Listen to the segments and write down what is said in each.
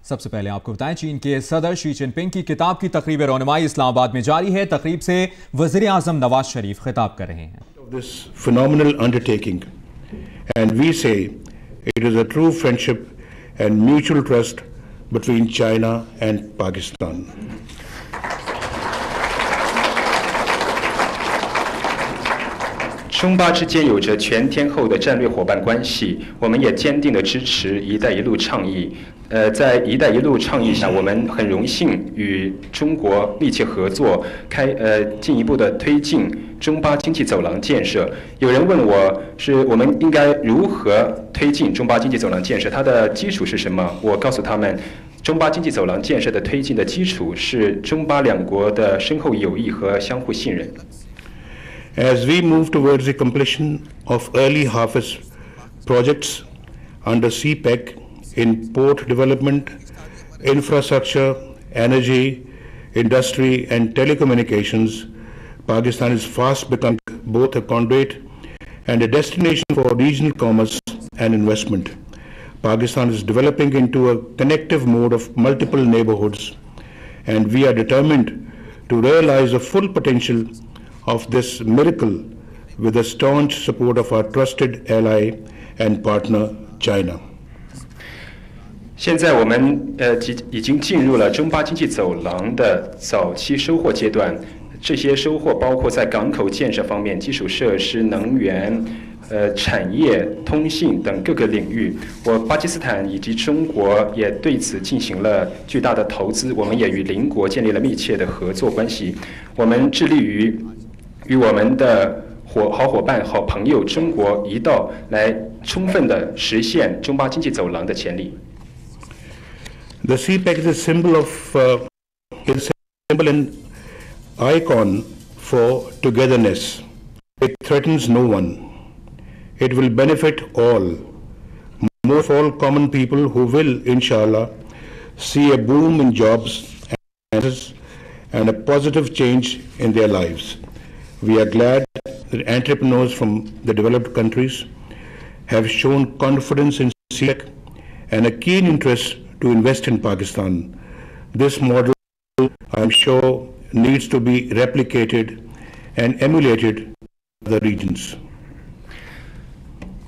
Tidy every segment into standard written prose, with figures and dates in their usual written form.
सबसे पहले आपको बताएं, चीन के सदर शी जिनपिंग की किताब की तकरीब रोनुमाई इस्लामाबाद में जारी है। तकरीब से वज़ीर आज़म नवाज शरीफ खिताब कर रहे हैं। This phenomenal undertaking, and we say it is a true friendship and mutual trust between China and Pakistan. 中巴之间有着全天候的战略伙伴关系，我们也坚定地支持“一带一路”倡议。在“一带一路”倡议下，我们很荣幸与中国密切合作，进一步的推进中巴经济走廊建设。有人问我们应该如何推进中巴经济走廊建设，它的基础是什么？我告诉他们，中巴经济走廊建设的推进的基础是中巴两国的深厚友谊和相互信任。 As we move towards the completion of early harvest projects under CPEC in port development, infrastructure, energy, industry and telecommunications, Pakistan is fast becoming both a conduit and a destination for regional commerce and investment. Pakistan is developing into a connective mode of multiple neighborhoods, and we are determined to realize the full potential of this miracle with the staunch support of our trusted ally and partner China. 现在我们已经进入了中巴经济走廊的早期收获阶段，这些收获包括在港口建设方面、基础设施、能源、产业、通信等各个领域。巴基斯坦以及中国也对此进行了巨大的投资，我们也与邻国建立了密切的合作关系。我们致力于与我们的好伙伴、好朋友中国一道，来充分的实现中巴经济走廊的潜力。The CPEC is a symbol and icon for togetherness. It threatens no one. It will benefit all, more of all common people who will, inshallah, see a boom in jobs and a positive change in their lives. We are glad that entrepreneurs from the developed countries have shown confidence in CPEC and a keen interest to invest in Pakistan. This model, I'm sure, needs to be replicated and emulated in other regions.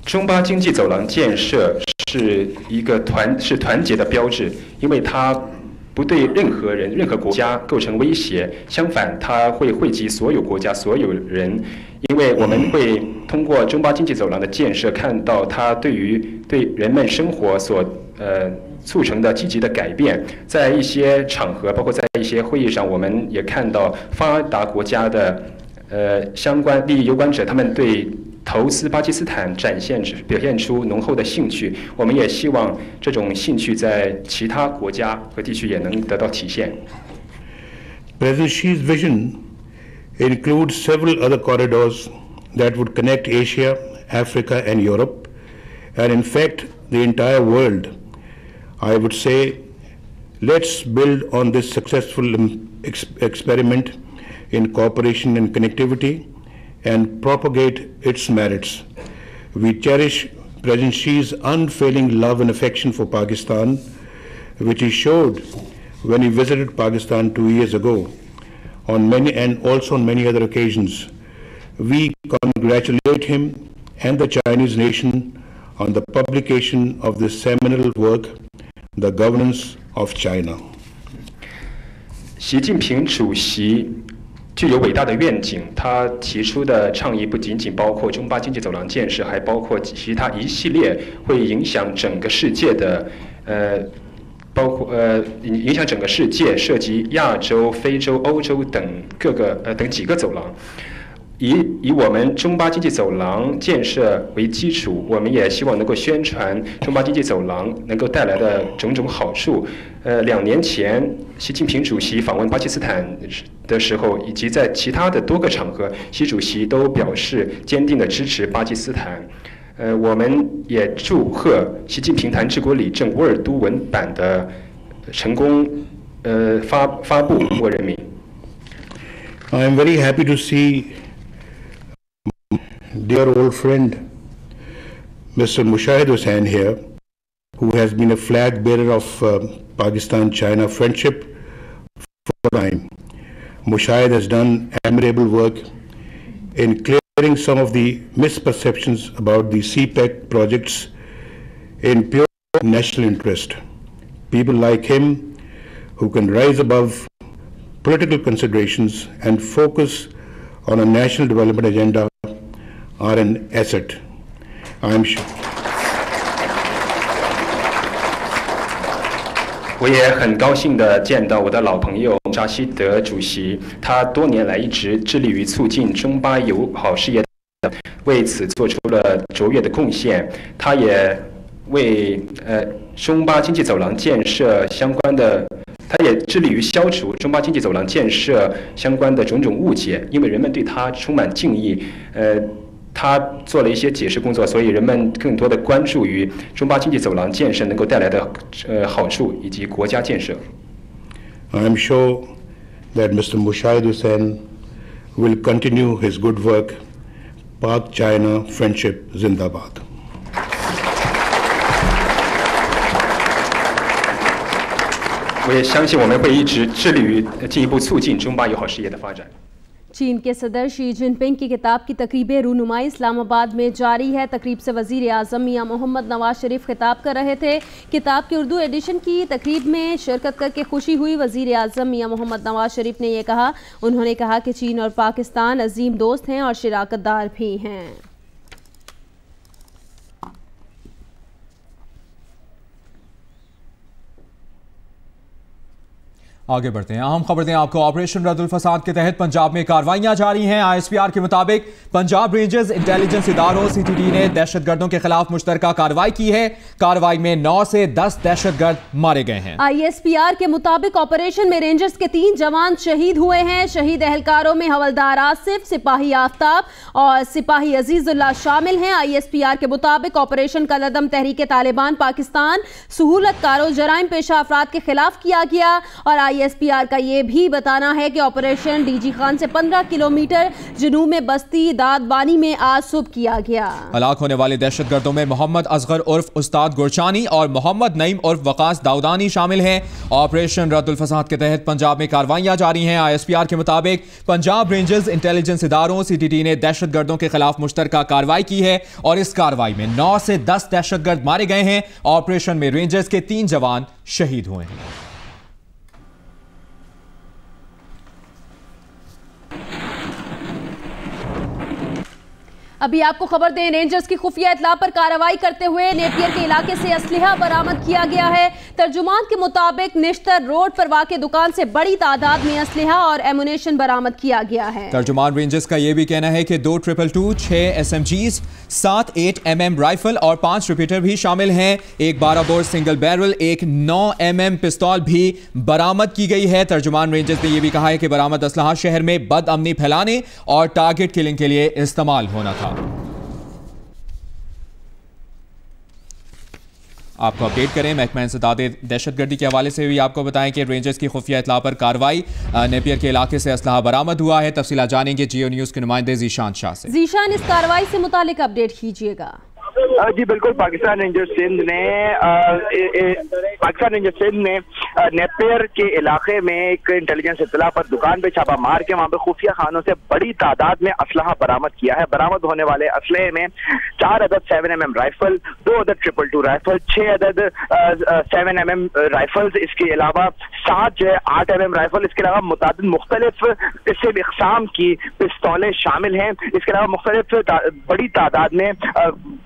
中巴经济走廊建设是团结的标志，因为它不对任何人、任何国家构成威胁，相反，它会惠及所有国家、所有人。因为我们会通过中巴经济走廊的建设，看到它对人们生活所促成的积极的改变。在一些场合，包括在一些会议上，我们也看到发达国家的相关利益攸关者，他们对投资巴基斯坦表现出浓厚的兴趣。我们也希望这种兴趣在其他国家和地区也能得到体现。President Xi's vision includes several other corridors that would connect Asia, Africa, and Europe, and in fact, the entire world. I would say, let's build on this successful experiment in cooperation and connectivity and propagate its merits. We cherish President Xi's unfailing love and affection for Pakistan, which he showed when he visited Pakistan 2 years ago, and also on many other occasions. We congratulate him and the Chinese nation on the publication of this seminal work, The Governance of China. 习近平主席具有伟大的愿景，他提出的倡议不仅仅包括中巴经济走廊建设，还包括其他一系列会影响整个世界的影响整个世界，涉及亚洲、非洲、欧洲等几个走廊。以我们中巴经济走廊建设为基础，我们也希望能够宣传中巴经济走廊能够带来的种种好处。2年前，习近平主席访问巴基斯坦的时候，以及在其他的多个场合，习主席都表示坚定的支持巴基斯坦。我们也祝贺习近平谈治国理政乌尔都文版的成功发布中国人民。I am very happy to see dear old friend Mr. Mushahid Hussain here, who has been a flag bearer of Pakistan-China friendship for time. Mushahid has done admirable work in clearing some of the misperceptions about the CPEC projects in pure national interest. People like him who can rise above political considerations and focus on a national development agenda are an asset. I am sure. 我也很高兴地见到我的老朋友扎希德主席，他多年来一直致力于促进中巴友好事业，为此做出了卓越的贡献。他也为中巴经济走廊建设相关的，他也致力于消除中巴经济走廊建设相关的种种误解，因为人们对他充满敬意。他做了一些解释工作，所以人们更多的关注于中巴经济走廊建设能够带来的好处以及国家建设。I am sure that Mr. Mushahid Hussain will continue his good work. Pak-China friendship Zindabad. 我也相信我们会一直致力于进一步促进中巴友好事业的发展。 चीन के सदर Xi Jinping की किताब की तकरीब रूनुमाई इस्लामाबाद में जारी है। तकरीब से वज़ीर आज़म मियां मोहम्मद नवाज शरीफ खिताब कर रहे थे। किताब के उर्दू एडिशन की तकरीब में शिरकत करके खुशी हुई। वज़ीर आज़म मियां मोहम्मद नवाज शरीफ ने यह कहा, उन्होंने कहा कि चीन और पाकिस्तान अजीम दोस्त हैं और शराकतदार भी हैं। आगे बढ़ते हैं। अहम खबर दें आपको, ऑपरेशन रद्दुल फसाद के तहत पंजाब में कार्रवाइयां जारी हैं। ISPR के मुताबिक पंजाब रेंजर्स इंटेलिजेंस इदारों CTT ने दहशतगर्दों के खिलाफ मुश्तरका कार्रवाई की है। कार्रवाई में 9 से 10 दहशतगर्द मारे गए हैं। ISPR के मुताबिक ऑपरेशन में रेंजर्स के 3 जवान शहीद हुए हैं। शहीद एहलकारों में हवलदार आसिफ, सिपाही आफ्ताब और सिपाही अजीजुल्लाह शामिल हैं। ISPR के मुताबिक ऑपरेशन का लदम तहरीक तालिबान पाकिस्तान सहूलतकारों जराइम पेशा अफराद के खिलाफ किया गया। और ISPR का यह भी बताना है कि ऑपरेशन DG खान से 15 किलोमीटर जनूब में बस्ती दादबानी में आज सुबह किया गया। हलाक होने वाले दहशतगर्दों में मोहम्मद असगर उर्फ उस्ताद गुरचानी और मोहम्मद नईम उर्फ वकास दाऊदानी शामिल हैं। ऑपरेशन रद्दुल फसाद के तहत पंजाब में कार्रवाइयां जारी हैं। ISPR के मुताबिक पंजाब रेंजर्स इंटेलिजेंस इदारों CTT ने दहशतगर्दों के खिलाफ मुश्तरका कार्रवाई की है और इस कार्रवाई में 9 से 10 दहशतगर्द मारे गए हैं। ऑपरेशन में रेंजर्स के 3 जवान शहीद हुए हैं। अभी आपको खबर दें, रेंजर्स की खुफिया इतला पर कार्रवाई करते हुए नेपियर के इलाके से असलहा बरामद किया गया है। तर्जुमान के मुताबिक निश्तर रोड पर वाक़ दुकान से बड़ी तादाद में असलहा और एमुनेशन बरामद किया गया है। तर्जुमान रेंजर्स का यह भी कहना है कि 2 222, 6 SMGs, 7 8mm राइफल और 5 रिपीटर भी शामिल हैं। एक 12 बोर सिंगल बैरल, एक 9mm पिस्तौल भी बरामद की गई है। तर्जुमान रेंजर्स ने यह भी कहा है कि बरामद असलहा शहर में बदअमनी फैलाने और टारगेट किलिंग के लिए इस्तेमाल होना था। आपको अपडेट करें, महकमा इंसदाद दहशतगर्दी के हवाले से भी आपको बताएं कि रेंजर्स की खुफिया इतला पर कार्रवाई, नेपियर के इलाके से असलहा बरामद हुआ है। तफसीलात जानेंगे जियो न्यूज़ के नुमाइंदे जीशान शाह से। जीशान, इस कार्रवाई से मुतालिक अपडेट कीजिएगा। जी बिल्कुल, पाकिस्तान रेंजर्स सिंध ने नेपियर के इलाके में एक इंटेलिजेंस इत्तला पर दुकान पे छापा मार के वहाँ पे खुफिया खानों से बड़ी तादाद में असलहा बरामद किया है। बरामद होने वाले असलहे में 4 अदद 7mm राइफल, 2 अदद 222 राइफल, 6 अदद 7mm राइफल्स, इसके अलावा 7 जो है 8mm राइफल, इसके अलावा मुतादिद मुख्तलिफ किस्म इक़साम की पिस्तौलें शामिल हैं। इसके अलावा मुख्तलिफ बड़ी तादाद में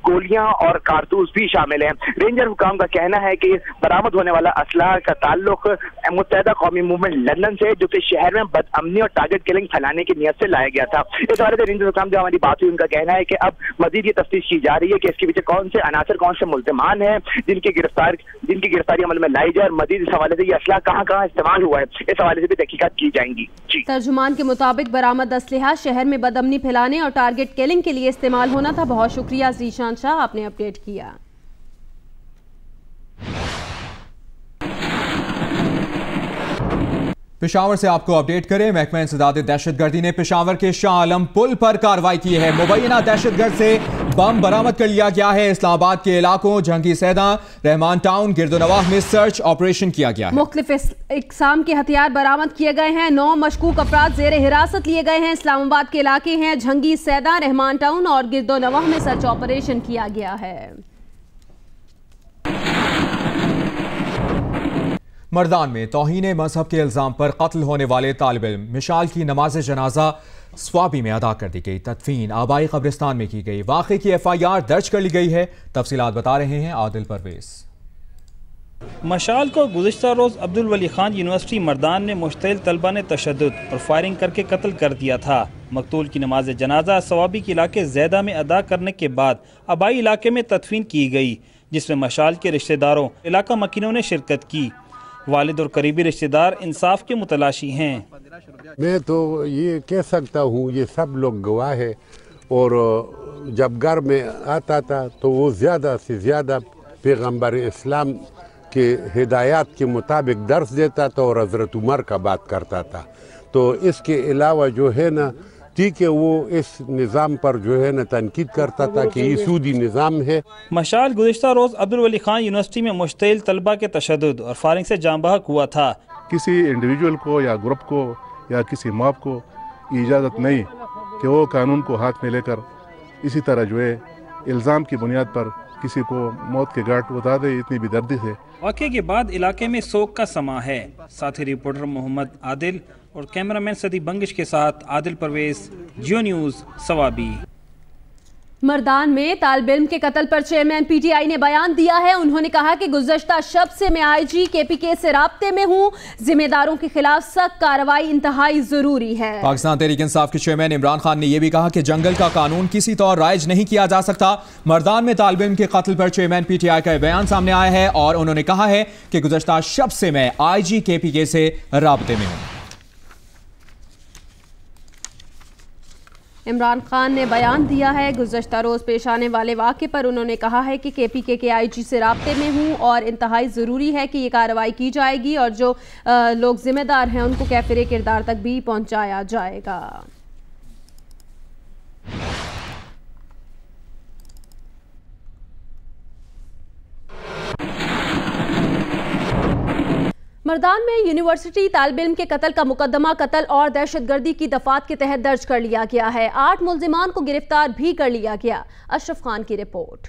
गोलियां और कारतूस भी शामिल हैं। रेंजर हुकाम का कहना है कि बरामद होने वाला असलहा का ताल्लुक मुत्तहिदा कौमी मूवमेंट लंदन से, जो कि शहर में बदअमनी और टारगेट किलिंग फैलाने की नीयत से लाया गया था। इस हवाले से रेंजर हुकाम जो हमारी बात हुई, उनका कहना है कि अब मजीद ये तफ्तीश की जा रही है कि इसके पीछे कौन से अनासर, कौन से मुल्ज़िमान हैं जिनकी गिरफ्तारी अमल में लाई जाए और मजीद इस हवाले से ये असलहा कहाँ कहाँ इस्तेमाल हुआ है, इस हवाले से भी तहकीकात की जाएंगी। जी, तर्जुमान के मुताबिक बरामद असलहा शहर में बदअमनी फैलाने और टारगेट किलिंग के लिए इस्तेमाल होना था। बहुत शुक्रिया जीशान शाह, आपने अपडेट किया। पेशावर से आपको अपडेट करें, महकमा इंसदाद दहशतगर्दी ने पेशावर के शाह आलम पुल पर कार्रवाई की है। मुबैना दहशतगर्द से बम बरामद कर लिया गया है। इस्लामाबाद के इलाकों जंगी सैदा, रहमान टाउन, गिरदोनवाह में सर्च ऑपरेशन किया गया है। मुख्तलिफ इकसाम के हथियार बरामद किए गए हैं। 9 मशकूक अफराद जेर हिरासत लिए गए हैं। इस्लामाबाद के इलाके हैं जंगी सैदा, रहमान टाउन और गिरदोनवाह में सर्च ऑपरेशन किया गया है। मर्दान में तौहीन मजहब के इल्जाम पर कत्ल होने वाले तालिब इल्म मिशाल की नमाज जनाजा स्वाबी में अदा कर दी गई। तदफीन आबाई कब्रिस्तान में की गई। वाक़े की FIR दर्ज कर ली गई है। तफसीलात बता रहे हैं आदिल परवेज। मशाल को गुज़िश्ता रोज़ अब्दुल वली खान यूनिवर्सिटी मर्दान में मुश्तइल तलबा ने तशद्दुद और फायरिंग करके कत्ल कर दिया था। मकतूल की नमाज जनाजा सवाबी के इलाके ज़ैदा में अदा करने के बाद आबाई इलाके में तदफीन की गई, जिसमें मशाल के रिश्तेदारों, इलाका मकीनों ने शिरकत की। वालिद और करीबी रिश्तेदार इंसाफ के मुतलाशी हैं। मैं तो ये कह सकता हूँ, ये सब लोग गवाह है, और जब घर में आता था तो वो ज़्यादा से ज़्यादा पैगम्बर इस्लाम के हिदायत के मुताबिक दर्स देता था और हज़रत उमर का बात करता था। तो इसके अलावा जो है ना, ठीक है, वो इस निज़ाम पर जो है ना तनकीद करता था कि ये सूदी निज़ाम है। मशाल गुज़िश्ता रोज़ अब्दुल वली खान यूनिवर्सिटी में मुश्तइल तलबा के तशद्दुद और फायरिंग से जाँ बहक हुआ था। किसी इंडिविजुअल को या ग्रुप को या किसी मॉब को इजाज़त नहीं कि वो कानून को हाथ में लेकर इसी तरह जो है इल्ज़ाम की बुनियाद पर किसी को मौत के घाट उतार दे। इतनी बेदर्दी से वाक़े के बाद इलाके में सोग का समा है। साथी रिपोर्टर मोहम्मद आदिल और कैमरामैन सदी बंगिश के साथ आदिल परवेज, जियो न्यूज़, सवाबी। मर्दान में तालिब इल्म के कत्ल पर चेयरमैन PTI ने बयान दिया है। उन्होंने कहा कि गुज़श्ता शब से मैं IG KPK से राब्ते में हूँ। जिम्मेदारों के खिलाफ सख्त कार्रवाई इंतहाई जरूरी है। पाकिस्तान तहरीक इंसाफ के चेयरमैन इमरान खान ने यह भी कहा कि जंगल का कानून किसी तौर राइज नहीं किया जा सकता। मर्दान में तालिब इल्म के कत्ल पर चेयरमैन PTI का बयान सामने आया है और उन्होंने कहा है कि गुज़श्ता शब से मैं IG KPK से राब्ते में हूँ। इमरान खान ने बयान दिया है। गुज़श्ता रोज़ पेश आने वाले वाक़े पर उन्होंने कहा है कि KPK के IG से राब्ते में हूँ और इंतहाई ज़रूरी है कि ये कार्रवाई की जाएगी और जो लोग ज़िम्मेदार हैं उनको कैफ़िर किरदार तक भी पहुँचाया जाएगा। मर्दान में यूनिवर्सिटी तालिब इल्म के कत्ल का मुकदमा कत्ल और दहशतगर्दी की दफात के तहत दर्ज कर लिया गया है। 8 मुल्जिमान को गिरफ्तार भी कर लिया गया। अशरफ खान की रिपोर्ट।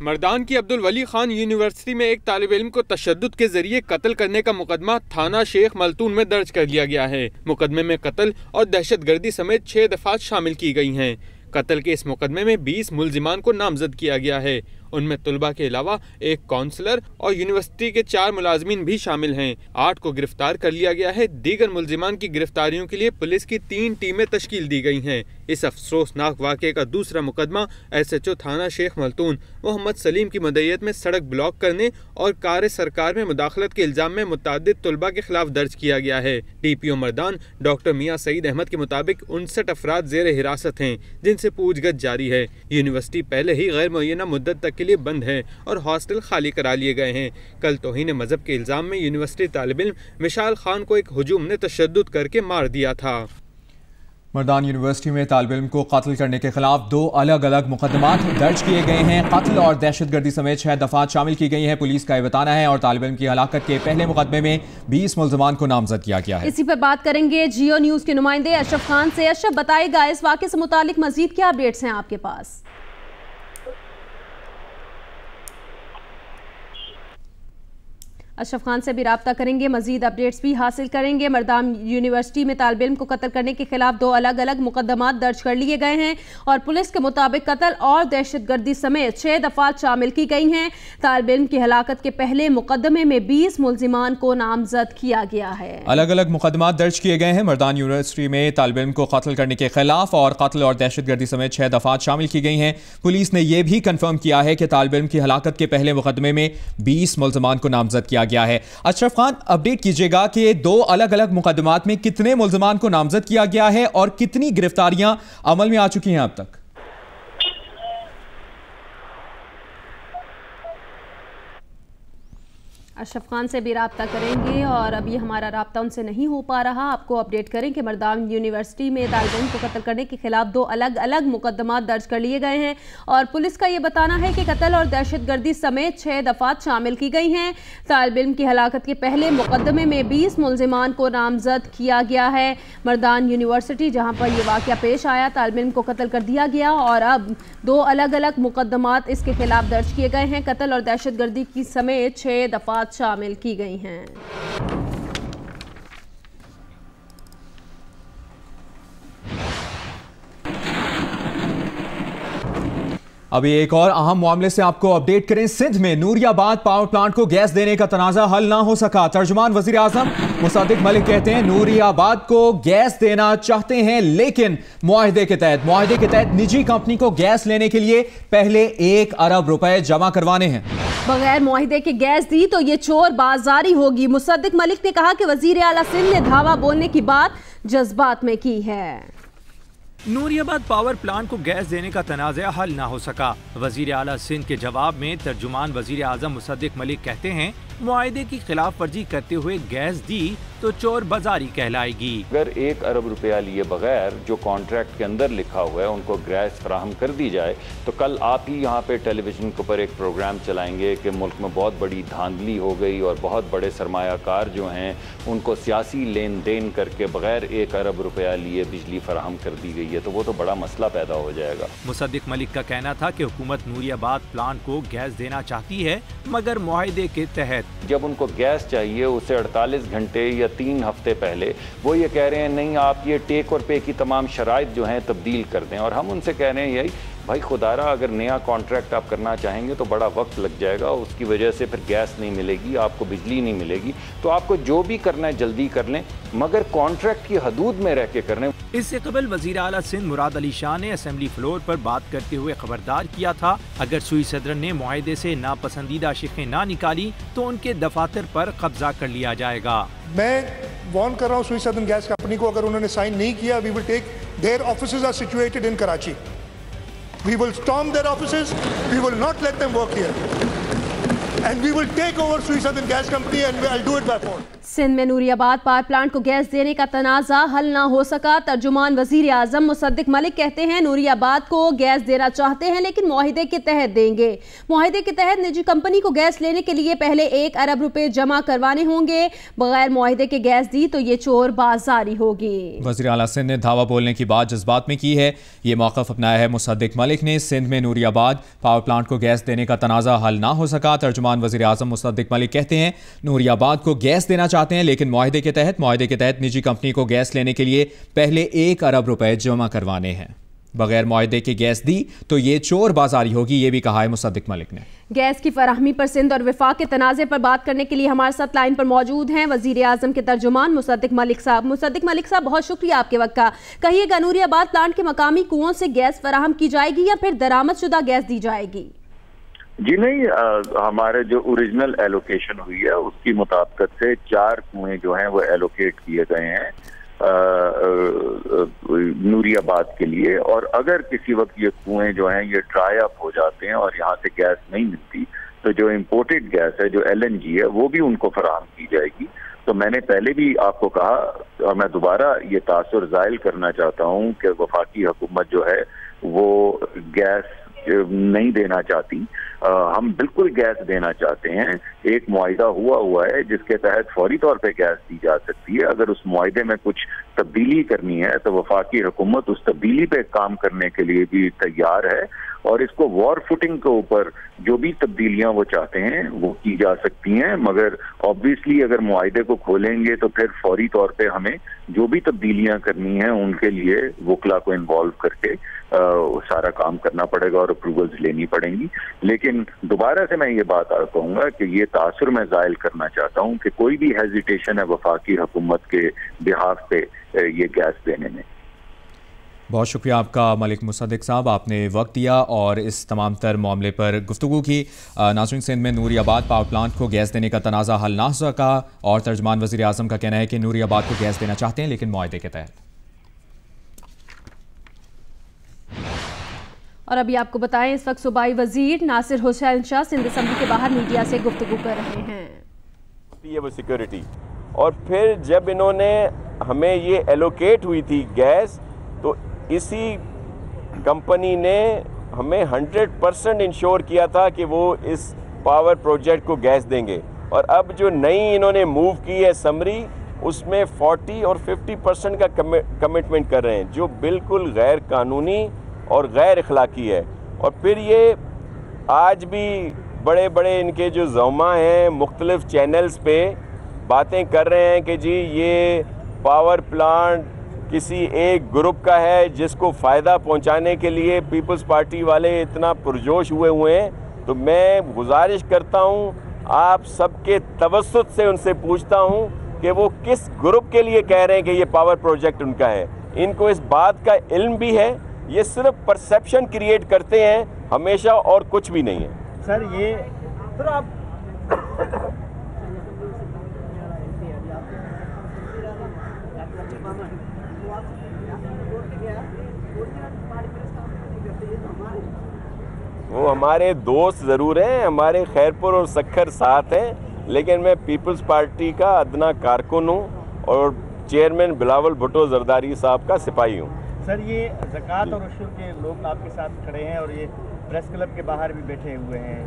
मर्दान की अब्दुल वली खान यूनिवर्सिटी में एक तालिब इल्म को तशद्दुद के जरिए कत्ल करने का मुकदमा थाना शेख मलतून में दर्ज कर लिया गया है। मुकदमे में कत्ल और दहशतगर्दी समेत 6 दफात शामिल की गई हैं। कत्ल के इस मुकदमे में 20 मुल्जिमान को नामजद किया गया है। उनमें तुलबा के अलावा एक काउंसलर और यूनिवर्सिटी के 4 मुलाजमीन भी शामिल हैं। 8 को गिरफ्तार कर लिया गया है। दीगर मुल्जिमान की गिरफ्तारियों के लिए पुलिस की 3 टीमें तश्कील दी गई हैं। इस अफसोसनाक वाक़े का दूसरा मुकदमा SHO थाना शेख मलतून मोहम्मद सलीम की मदईयत में सड़क ब्लॉक करने और कार सरकार में मुदाखलत के इल्जाम में मुतअद्दिद तुलबा के खिलाफ दर्ज किया गया है। DPO मर्दान डॉक्टर मियां सईद अहमद के मुताबिक 59 अफराद जेर हिरासत हैं, जिनसे पूछगछ जारी है। यूनिवर्सिटी पहले ही गैर मुअय्यना मुद्दत तक के लिए बंद है और हॉस्टल खाली करा लिए गए हैं। कल तौहीन मजहब के इल्जाम में यूनिवर्सिटी तालिब इल्म मिशाल खान को एक हुजूम ने तशद्दुद करके मार दिया था। मर्दान यूनिवर्सिटी में तालिब इल्म को कत्ल करने के खिलाफ 2 अलग अलग मुकदमात दर्ज किए गए हैं। कत्ल और दहशतगर्दी समेत 6 दफात शामिल की गई हैं, पुलिस का यह बताना है। और तालिब इल्म की हलाकत के पहले मुकदमे में 20 मुल्ज़िमान को नामजद किया गया है। इसी पर बात करेंगे जियो न्यूज़ के नुमाइंदे अशरफ खान से। अशरफ, बताएगा इस वाक़े से मुतालिक मजीद क्या अपडेट्स हैं आपके पास? अशरफ खान से भी रब्ता करेंगे, मजीद अपडेट्स भी हासिल करेंगे। मर्दान यूनिवर्सिटी में तालिब इल्म को कत्ल करने के खिलाफ 2 अलग अलग मुकदमात दर्ज कर लिए गए हैं और पुलिस के मुताबिक कत्ल और दहशतगर्दी समेत 6 दफात शामिल की गई हैं। तालिब इल्म की हलाकत के पहले मुकदमे में 20 मुल्जिमान को नामजद किया गया है। अलग अलग मुकदमात दर्ज किए गए हैं। मर्दान यूनिवर्सिटी में तालिब इल्म को कत्ल करने के खिलाफ और कत्ल और दहशतगर्दी समेत 6 दफात शामिल की गई हैं। पुलिस ने यह भी कंफर्म किया है कि तालिब इल्म की हलाकत के पहले मुकदमे में 20 मुल्जिमान को नामजद किया गया है। अशरफ खान, अपडेट कीजिएगा कि 2 अलग अलग मुकदमात में कितने मुल्जिमान को नामजद किया गया है और कितनी गिरफ्तारियां अमल में आ चुकी हैं अब तक? अशरफ खान से भी रब्ता करेंगे और अभी हमारा रब्ता उनसे नहीं हो पा रहा। आपको अपडेट करें कि मर्दान यूनिवर्सिटी में तालिब को कत्ल करने के खिलाफ 2 अलग अलग मुकदमा दर्ज कर लिए गए हैं और पुलिस का ये बताना है कि कत्ल और दहशतगर्दी समेत 6 दफात शामिल की गई हैं। तालिब इल्म की हलाकत के पहले मुकदमे में 20 मुलजिमान को नामजद किया गया है। मर्दान यूनिवर्सिटी जहाँ पर यह वाक़या पेश आया, तालिब इल्म को कत्ल कर दिया गया और अब 2 अलग अलग मुकदमात इसके खिलाफ दर्ज किए गए हैं। कत्ल और दहशतगर्दी की समेत 6 दफात शामिल की गई हैं। अभी एक और अहम मामले से आपको अपडेट करें। सिंध में नूरियाबाद पावर प्लांट को गैस देने का तनाज़ा हल ना हो सका। तर्जुमान वज़ीर आज़म मुसद्दिक मलिक कहते हैं नूरियाबाद को गैस देना चाहते हैं, लेकिन मुआहदे के तहत निजी कंपनी को गैस लेने के लिए पहले 1 अरब रुपए जमा करवाने हैं। बगैर मुआहदे के गैस दी तो ये चोर बाजारी होगी। मुसद्दिक मलिक ने कहा कि वज़ीर आला सिंध ने धावा बोलने की बात जज्बात में की है। नूरियाबाद पावर प्लांट को गैस देने का तनाज़ा हल ना हो सका। वज़ीर आला सिंध के जवाब में तर्जुमान वज़ीर आज़म मुसद्दिक मलिक कहते हैं मुआहदे की खिलाफ वर्जी करते हुए गैस दी तो चोर बाजारी कहलाएगी। अगर 1 अरब रुपया लिए बगैर जो कॉन्ट्रैक्ट के अंदर लिखा हुआ है उनको गैस फराहम कर दी जाए तो कल आप ही यहाँ पे टेलीविजन के ऊपर एक प्रोग्राम चलाएंगे कि मुल्क में बहुत बड़ी धांधली हो गई और बहुत बड़े सरमायाकार जो हैं उनको सियासी लेन देन करके बगैर 1 अरब रुपया लिए बिजली फराहम कर दी गई है, तो वो तो बड़ा मसला पैदा हो जाएगा। मुसद्दिक मलिक का कहना था कि हुकूमत नूरियाबाद प्लांट को गैस देना चाहती है मगर मुआहदे के तहत। जब उनको गैस चाहिए उससे 48 घंटे या 3 हफ्ते पहले वो ये कह रहे हैं नहीं आप ये टेक और पे की तमाम शराइत जो हैं तब्दील कर दें, और हम उनसे कह रहे हैं यही भाई खुदारा अगर नया कॉन्ट्रैक्ट आप करना चाहेंगे तो बड़ा वक्त लग जाएगा, उसकी वजह से फिर गैस नहीं मिलेगी, आपको बिजली नहीं मिलेगी, तो आपको जो भी करना है जल्दी कर लें मगर कॉन्ट्रैक्ट की हदूद में रह के करने। इससे कबल वजीर आला सिंध मुराद अली शाह ने असेंबली फ्लोर पर बात करते हुए खबरदार किया था अगर सुई सदर ने मुआहदे से नापसंदीदा शिकें ना निकाली तो उनके दफातर पर कब्जा कर लिया जाएगा। मैं वार्न कर रहा हूँ सुई सदर गैस कंपनी को, अगर उन्होंने साइन नहीं किया we will take their offices are situated in Karachi, we will storm their offices, we will not let them work here and we will take over Sui Southern Gas Company and I'll do it by phone। Sindh में Nooriabad power plant को gas देने का तनाज़ा हल ना हो सका। तर्जुमान वजीर आज़म मुसद्दिक मलिक कहते हैं नूरियाबाद को गैस देना चाहते हैं लेकिन मुआहदे के तहत देंगे। मुआहदे के तहत निजी कंपनी को गैस लेने के लिए पहले 1 अरब रुपए जमा करवाने होंगे। बगैर मुआहदे के गैस दी तो ये चोर बाजारी होगी। वज़ीर आला सिंध ने धावा बोलने की बात जज्बात में की है। ये मौक़िफ़ अपनाया है मुसद्दिक मलिक ने। सिंध में नूरियाबाद पावर प्लांट को गैस देने का तनाज़ा हल ना हो सका। तर्जुमान वज़ीर आज़म मुसद्दिक मलिक कहते हैं नूरियाबाद को गैस देना चाहते हैं लेकिन मुआहदे के तहत निजी कंपनी को गैस लेने के लिए पहले 1 अरब रुपए जमा करवाने हैं। बगैर मुआहदे के गैस दी तो ये चोर बाजारी होगी, ये भी कहा है मुसद्दिक मलिक ने। गैस की फराहमी पर सिंध और विफाक के तनाज़े पर बात करने के लिए हमारे साथ लाइन पर मौजूद हैं वजीर आज़म के तर्जुमान मुसद्दिक मलिक साहब। मुसद्दिक मलिक साहब, बहुत शुक्रिया आपके वक्त का। कहिएगा नूरियाबाद प्लांट के मकामी कुओं से गैस फराहम की जाएगी या फिर दरामद शुदा गैस दी जाएगी? जी नहीं, हमारे जो ओरिजिनल एलोकेशन हुई है उसकी मुताबिकत से 4 कुएं जो हैं वो एलोकेट किए गए हैं नूरियाबाद के लिए, और अगर किसी वक्त ये कुएं जो हैं ये ड्राई अप हो जाते हैं और यहाँ से गैस नहीं मिलती तो जो इम्पोर्टेड गैस है, जो LNG है, वो भी उनको फराहम की जाएगी। तो मैंने पहले भी आपको कहा और मैं दोबारा ये तासुर ज़ाहिर करना चाहता हूँ कि वफाकी हुकूमत जो है वो गैस नहीं देना चाहती। हम बिल्कुल गैस देना चाहते हैं। एक मुआहिदा हुआ है जिसके तहत फौरी तौर पे गैस दी जा सकती है। अगर उस मुआहिदे में कुछ तब्दीली करनी है तो वफाकी हुकूमत उस तब्दीली पे काम करने के लिए भी तैयार है, और इसको वॉर फुटिंग के ऊपर जो भी तब्दीलियां वो चाहते हैं वो की जा सकती हैं। मगर ऑब्वियसली अगर मुआहिदे को खोलेंगे तो फिर फौरी तौर पे हमें जो भी तब्दीलियां करनी है उनके लिए वकला को इन्वॉल्व करके सारा काम करना पड़ेगा और अप्रूवल्स लेनी पड़ेंगी। लेकिन दोबारा से मैं ये बात कहूँगा कि ये तासुर मैं ज़ाहिर करना चाहता हूँ कि कोई भी हेजिटेशन है वफाकी हुकूमत के बिहाफ पे ये गैस देने में। बहुत शुक्रिया आपका मलिक मुसद्दिक साहब, आपने वक्त दिया और इस तमाम तर मामले पर गुफ्तगू की। नाज़रीन, सिंध में नूरियाबाद पावर प्लांट को गैस देने का तनाज़ा हल ना हो सका और तर्जुमान वज़ीर आज़म का कहना है कि नूरियाबाद को गैस देना चाहते हैं लेकिन मुआहदे के तहत। और अभी आपको बताएं इस वक्त सूबाई वजीर नासिर हुसैन शाह सिंध असेंबली के बाहर मीडिया से गुफ्तगू कर रहे हैं। होती है वो सिक्योरिटी। और फिर जब इन्होंने हमें ये एलोकेट हुई थी गैस, तो इसी कंपनी ने हमें 100% इंश्योर किया था कि वो इस पावर प्रोजेक्ट को गैस देंगे। और अब जो नई इन्होंने मूव की है समरी, उसमें 40 और 50% का कमिटमेंट कर रहे हैं, जो बिल्कुल गैर कानूनी और गैर अखलाकी है। और फिर ये आज भी बड़े बड़े इनके जो ज़ौमा हैं मुख्तलिफ चैनल्स पे बातें कर रहे हैं कि जी ये पावर प्लांट किसी एक ग्रुप का है, जिसको फ़ायदा पहुंचाने के लिए पीपल्स पार्टी वाले इतना पुरजोश हुए हैं। तो मैं गुजारिश करता हूं, आप सबके तवस्सुत से उनसे पूछता हूं कि वो किस ग्रुप के लिए कह रहे हैं कि ये पावर प्रोजेक्ट उनका है। इनको इस बात का इल्म भी है, ये सिर्फ परसेप्शन क्रिएट करते हैं हमेशा और कुछ भी नहीं है। सर ये सर आप वो हमारे दोस्त ज़रूर हैं, हमारे खैरपुर और सक्खर साथ हैं, लेकिन मैं पीपल्स पार्टी का अदना कारकुन हूँ और चेयरमैन बिलावल भुट्टो जरदारी साहब का सिपाही हूँ। सर ये ज़कात और उशूर के लोग आपके साथ खड़े हैं और ये प्रेस क्लब के बाहर भी बैठे हुए हैं।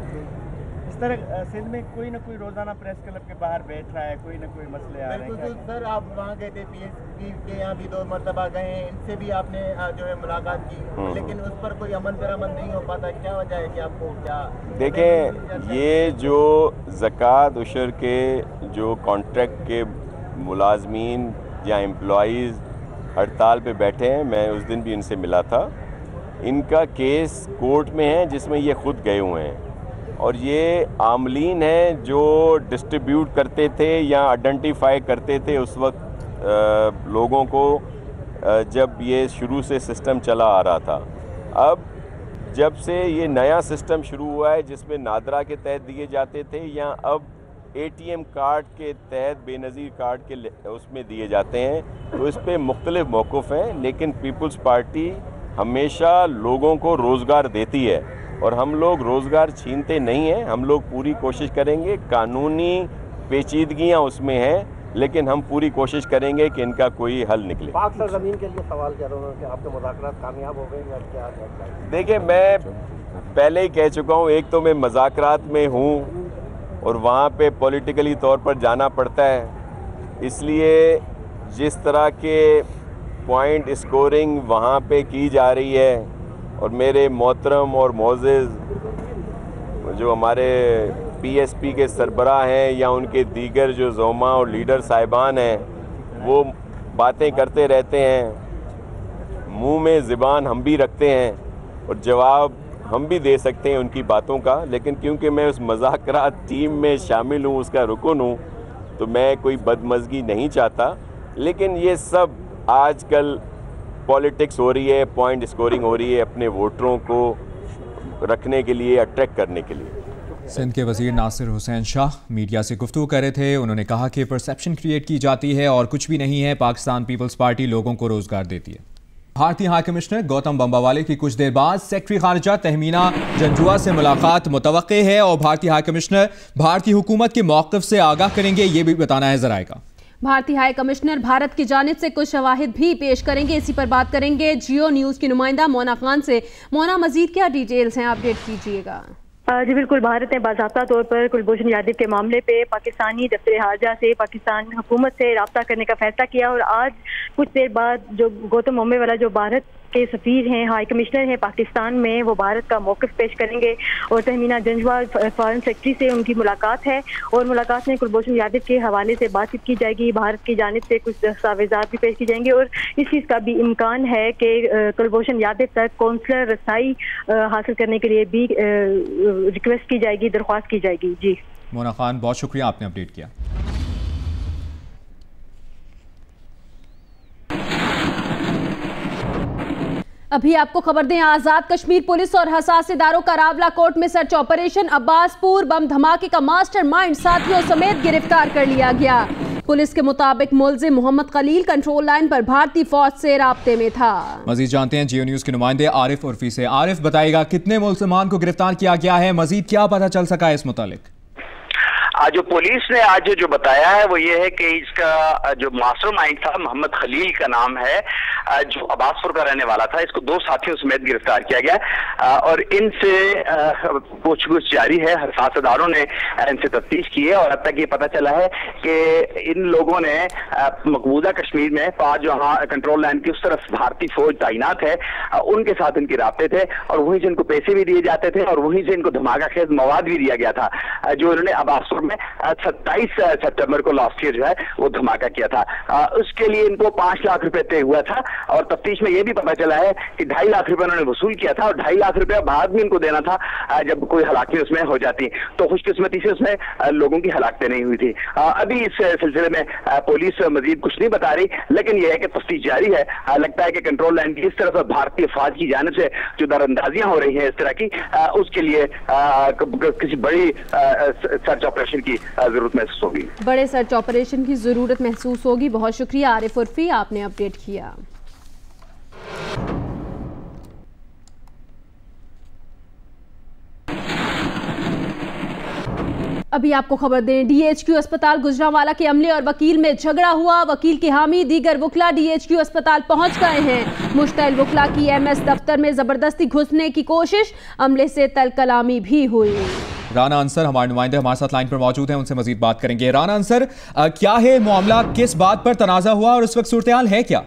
इस तरह सिंध में कोई ना कोई रोज़ाना प्रेस क्लब के बाहर बैठ रहा है, कोई ना कोई मसले आ रहे हैं। सर आप वहाँ गए थे, पीएसपी के यहाँ भी 2 मरतबा गए हैं, इनसे भी आपने जो है मुलाकात की, लेकिन उस पर कोई अमल दरामद नहीं हो पाता। क्या वजह है कि आपको क्या? देखें, ये जो ज़कात उशर के जो कॉन्ट्रैक्ट के मुलाजमीन या एम्प्लॉइज़ हड़ताल पे बैठे हैं, मैं उस दिन भी इनसे मिला था। इनका केस कोर्ट में है जिसमें ये खुद गए हुए हैं, और ये आमलीन हैं जो डिस्ट्रीब्यूट करते थे या आइडेंटिफाई करते थे उस वक्त लोगों को, जब ये शुरू से सिस्टम चला आ रहा था। अब जब से ये नया सिस्टम शुरू हुआ है जिसमें नादरा के तहत दिए जाते थे, या अब ATM कार्ड के तहत बेनज़ीर कार्ड के उसमें दिए जाते हैं, तो इस पर मुख्तलिफ मौक़िफ़ हैं। लेकिन पीपल्स पार्टी हमेशा लोगों को रोज़गार देती है और हम लोग रोज़गार छीनते नहीं हैं। हम लोग पूरी कोशिश करेंगे, कानूनी पेचीदगियाँ उसमें हैं, लेकिन हम पूरी कोशिश करेंगे कि इनका कोई हल निकले। पाक सरजमीन के लिए सवाल कर रहा हूँ कि आपके मुज़ाकरात कामयाब हो गए या क्या? देखिए, मैं पहले ही कह चुका हूँ, एक तो मैं मुज़ाकरात में हूँ और वहाँ पे पॉलिटिकली तौर पर जाना पड़ता है, इसलिए जिस तरह के पॉइंट स्कोरिंग वहाँ पे की जा रही है, और मेरे मोहतरम और मोअज़्ज़ज़ जो हमारे PSP के सरबराह हैं या उनके दीगर जो ज़ोमा और लीडर साहिबान हैं, वो बातें करते रहते हैं, मुंह में ज़बान हम भी रखते हैं और जवाब हम भी दे सकते हैं उनकी बातों का। लेकिन क्योंकि मैं उस मुज़ाकरात टीम में शामिल हूँ, उसका रुकन हूँ, तो मैं कोई बदमज़गी नहीं चाहता। लेकिन ये सब आजकल पॉलिटिक्स हो रही है, पॉइंट स्कोरिंग हो रही है, अपने वोटरों को रखने के लिए, अट्रैक्ट करने के लिए। सिंध के वज़ीर नासिर हुसैन शाह मीडिया से गुफ्तगू कर रहे थे। उन्होंने कहा कि परसेप्शन क्रिएट की जाती है और कुछ भी नहीं है। पाकिस्तान पीपल्स पार्टी लोगों को रोजगार देती है। भारतीय हाई कमिश्नर गौतम बंबावाले की कुछ देर बाद सेक्रेटरी खारजा तहमीना जंजुआ से मुलाकात मुतवक्के है और भारतीय हाई कमिश्नर भारतीय हुकूमत के मौक़िफ़ से आगाह करेंगे, ये भी बताना है ज़राए का। भारतीय हाई कमिश्नर भारत की जानिब से कुछ शवाहिद भी पेश करेंगे। इसी पर बात करेंगे जियो न्यूज़ की नुमाइंदा मोना खान से। मोना, मजीद क्या डिटेल्स हैं, अपडेट कीजिएगा। जी बिल्कुल, भारत ने बाज़ाब्ता तौर पर कुलभूषण यादव के मामले पे पाकिस्तानी दफ्तर हारजा से पाकिस्तान हुकूमत से रब्ता करने का फैसला किया और आज कुछ देर बाद जो गौतम बंबावाला जो भारत के सफ़ीर हैं, हाई कमिश्नर हैं पाकिस्तान में, वो भारत का मौक़िफ़ पेश करेंगे और तहमीना जंजुआ फॉरेन सेक्रेटरी से उनकी मुलाकात है और मुलाकात में कुलभूषण यादव के हवाले से बातचीत की जाएगी। भारत की जानिब से कुछ दस्तावेज़ात भी पेश की जाएंगे और इस चीज़ का भी इम्कान है कि कुलभूषण यादव तक कौंसलर रसाई हासिल करने के लिए भी रिक्वेस्ट की जाएगी, दरख्वास्त की जाएगी। जी मोना खान, बहुत शुक्रिया, आपने अपडेट किया। अभी आपको खबर दें, आजाद कश्मीर पुलिस और हसास इदारों का रावला कोर्ट में सर्च ऑपरेशन। अब्बासपुर बम धमाके का मास्टरमाइंड साथियों समेत गिरफ्तार कर लिया गया। पुलिस के मुताबिक मुलजिम मोहम्मद खलील कंट्रोल लाइन पर भारतीय फौज से राब्ते में था। मजीद जानते हैं जियो न्यूज़ के नुमाइंदे आरिफ उर्फी से। आरिफ, बताएगा कितने मुलजिमान को गिरफ्तार किया गया है, मजीद क्या पता चल सका है इस मुतालिक? जो पुलिस ने आज जो बताया है वो ये है कि इसका जो मास्टरमाइंड था मोहम्मद खलील का नाम है, जो अब्बासपुर का रहने वाला था। इसको 2 साथियों समेत गिरफ्तार किया गया और इनसे पूछताछ जारी है। हिफाजत दारों ने इनसे तफ्तीश की है और अब तक ये पता चला है कि इन लोगों ने मकबूजा कश्मीर में 5 जहां कंट्रोल लाइन की उस तरफ भारतीय फौज तैनात है उनके साथ इनके राब्ते थे और वहीं से इनको पैसे भी दिए जाते थे और वहीं से इनको धमाका खेज मवाद भी दिया गया था, जो इन्होंने अब्बासपुर में 27 सितंबर को लास्ट ईयर जो है वो धमाका किया था। उसके लिए इनको 5 लाख रुपए तय हुआ था और तफ्तीश में यह भी पता चला है कि 2.5 लाख रुपए उन्होंने वसूल किया था और 2.5 लाख रुपया बाद में इनको देना था जब कोई हलाकतें उसमें हो जाती। तो खुशकिस्मती से उसमें लोगों की हलाकतें नहीं हुई थी। अभी इस सिलसिले में पुलिस मजीद कुछ नहीं बता रही, लेकिन यह है कि तफ्तीश जारी है। लगता है कि कंट्रोल लाइन की इस तरफ भारतीय फौज की जानिब से जो दरअंदाजियां हो रही हैं इस तरह की, उसके लिए किसी बड़ी सर्च ऑपरेशन की जरूरत महसूस होगी। बड़े सर्च ऑपरेशन की जरूरत महसूस होगी। बहुत शुक्रिया आरिफ उर्फी, आपने अपडेट किया। अभी आपको खबर दें, डीएचक्यू अस्पताल गुजरांवाला के अमले और वकील में झगड़ा हुआ। वकील के हामी दीगर वकला डीएचक्यू अस्पताल पहुंच गए हैं। मुश्तइल वकला की एमएस दफ्तर में जबरदस्ती घुसने की कोशिश, अमले से तलकलामी भी हुई। राना अंसर हमारे नुमाइंदे हमारे साथ लाइन पर मौजूद हैं, उनसे मजीद बात करेंगे। राना अंसर, क्या है मामला, किस बात पर तनाजा हुआ और इस वक्त सूरत हाल है क्या?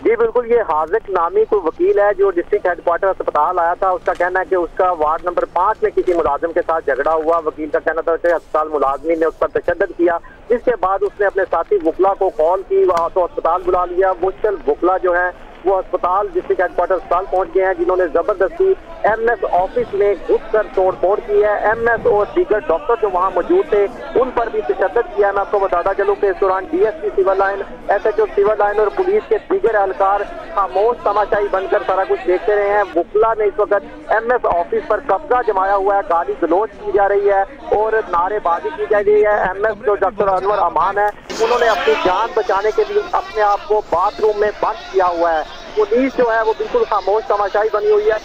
जी बिल्कुल, ये हाजिक नामी कोई वकील है जो डिस्ट्रिक्ट हेडक्वार्टर अस्पताल आया था। उसका कहना है कि उसका वार्ड नंबर 5 में किसी मुलाजिम के साथ झगड़ा हुआ। वकील का कहना था कि अस्पताल मुलाजमी ने उस पर तशद्दुद किया, जिसके बाद उसने अपने साथी वकला को कॉल की, वहाँ तो अस्पताल बुला लिया। मुश्किल वकला जो है वो अस्पताल डिस्ट्रिक्ट हेडक्वार्टर अस्पताल पहुंच गए हैं, जिन्होंने जबरदस्ती एमएस ऑफिस में घुसकर तोड़फोड़ की है। एमएस और दीगर डॉक्टर जो वहां मौजूद थे उन पर भी तशद्दुद किया है। मैं आपको बताता चलूं कि इस दौरान DSP civil line, SHO civil line और पुलिस के दीगर एहलकार खामोश तमाशाई बनकर सारा कुछ देखते रहे हैं। वकला ने इस वक्त एमएस ऑफिस पर कब्जा जमाया हुआ है, गाली गलोच की जा रही है और नारेबाजी की जा रही है। एमएस जो डॉक्टर अनवर अमान है, उन्होंने अपनी जान बचाने के लिए अपने आप को बाथरूम में बंद किया हुआ है। पुलिस जो है वो बिल्कुल खामोश तमाशाई बनी हुई है।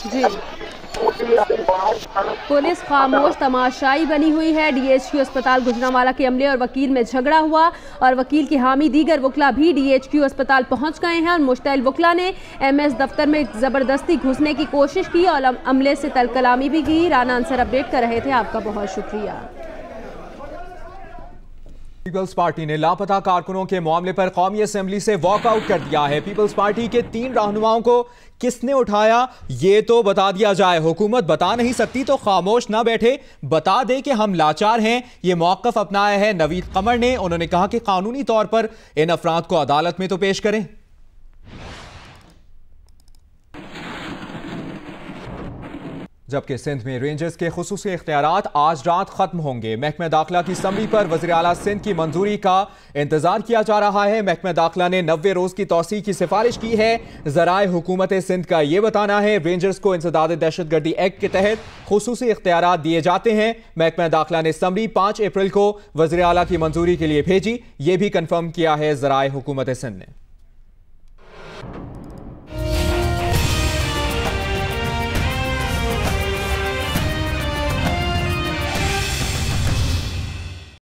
जी, पुलिस खामोश तमाशाई बनी हुई है। डीएचक्यू अस्पताल गुजरांवाला के अमले और वकील में झगड़ा हुआ और वकील के हामी दीगर वकला भी डीएचक्यू अस्पताल पहुंच गए हैं और मुश्तइल वकला ने एमएस दफ्तर में जबरदस्ती घुसने की कोशिश की और अमले से तलकलामी भी की। राना अंसर अपडेट कर रहे थे, आपका बहुत शुक्रिया। पीपल्स पार्टी ने लापता कारकुनों के मामले पर कौमी असेंबली से वॉकआउट कर दिया है। पीपल्स पार्टी के 3 रहनुमाओं को किसने उठाया ये तो बता दिया जाए। हुकूमत बता नहीं सकती तो खामोश ना बैठे, बता दे कि हम लाचार हैं। ये मौक़िफ़ अपनाया है नवीद कमर ने। उन्होंने कहा कि कानूनी तौर पर इन अफराद को अदालत में तो पेश करें। जबकि सिंध में रेंजर्स के खुसूसी इख्तियारात आज रात खत्म होंगे। महकमा दाखिला की असम्बली पर वज़ीर आला सिंध की मंजूरी का इंतजार किया जा रहा है। महकमा दाखिला ने 90 रोज की तौसीह की सिफारिश की है। ज़राए हुकूमत सिंध का यह बताना है रेंजर्स को इंसदाद दहशतगर्दी एक्ट के तहत खुसूसी इख्तियारात दिए जाते हैं। महकमा दाखिला ने असम्बली 5 अप्रैल को वज़ीर आला की मंजूरी के लिए भेजी, यह भी कन्फर्म किया है ज़राए हुकूमत सिंध ने।